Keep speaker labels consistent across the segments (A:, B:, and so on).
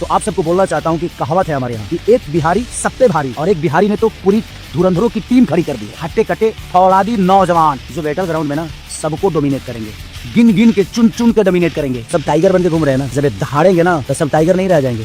A: तो आप सबको बोलना चाहता हूँ कि कहावत है हमारे यहाँ कि एक बिहारी सब पे भारी, और एक बिहारी ने तो पूरी धुरंधरों की टीम खड़ी कर दी। हट्टे कट्टे फौलादी नौजवान जो बैटल ग्राउंड में ना सबको डोमिनेट करेंगे, गिन गिन के चुन चुन के डोमिनेट करेंगे। सब टाइगर बन के घूम रहे हैं ना, जब ये दहाड़ेंगे ना तो सब टाइगर नहीं रह जाएंगे,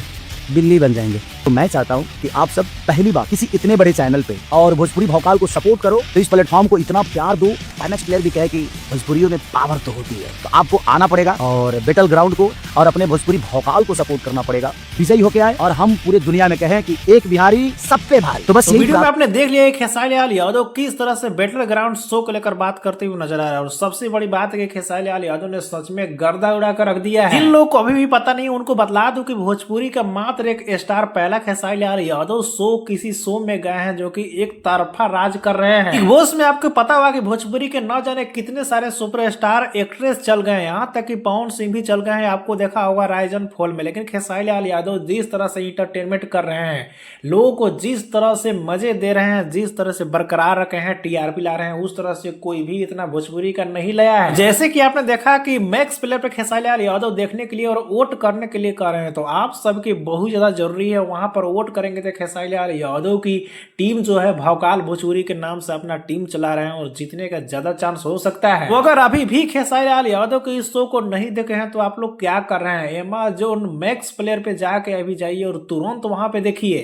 A: बिल्ली बन जाएंगे। तो मैं चाहता हूँ कि आप सब पहली बार किसी इतने बड़े चैनल पे और भोजपुरी भौकाल को सपोर्ट करो, तो इस प्लेटफॉर्म को इतना प्यार दो। एमएक्स प्लेयर भी कहे कि भोजपुरियों में पावर तो होती है, तो आपको आना पड़ेगा और बैटल ग्राउंड को और अपने भोजपुरी भौकाल को सपोर्ट करना पड़ेगा। विजयी होके आए और हम पूरे दुनिया में कहें कि एक बिहारी सब पे भारी। तो बस
B: वीडियो में आपने देख लिया खेसारी लाल यादव किस तरह से बैटल ग्राउंड शो को लेकर बात करते हुए नजर आ रहा है। और सबसे बड़ी बात है कि खेसारी लाल यादव ने सच में गर्दा उड़ा कर रख दिया है। जिन लोगों को अभी भी पता नहीं, उनको बतला दूं कि भोजपुरी का मात्र एक स्टार पहला खेसारी लाल यादव किसी शो में गए हैं जो कि एक तरफा राज कर रहे हैं। बिग बॉस में आपको पता होगा कि भोजपुरी के न जाने कितने सारे सुपरस्टार एक्ट्रेस चल गए हैं, यहाँ तक कि पवन सिंह भी चल गए हैं, आपको देखा होगा राइजन फॉल में। लेकिन खेसारी लाल यादव जिस तरह से इंटरटेनमेंट कर रहे हैं, लोगों को जिस तरह से मजे दे रहे हैं, जिस तरह से बरकरार रखे हैं, टीआरपी ला रहे हैं, उस तरह से कोई भी इतना भोजपुरी का नहीं लाया है। जैसे कि आपने देखा कि मैक्स प्लेयर पे खेसारी लाल यादव देखने के लिए और वोट करने के लिए कर रहे हैं, तो आप सबकी बहुत ज्यादा जरूरी है। वहां पर वोट करेंगे तो खेसारी लाल यादव की टीम जो है भौकाल भोजपुरी के नाम से अपना टीम चला रहे हैं और जीतने का ज्यादा चांस हो सकता है। तो अगर अभी भी खेसारी लाल यादव के इस शो को नहीं देखे हैं तो आप लोग क्या कर रहे हैं, अमेज़न मैक्स प्लेयर पे जाके अभी जाइए और तुरंत वहां पे देखिए।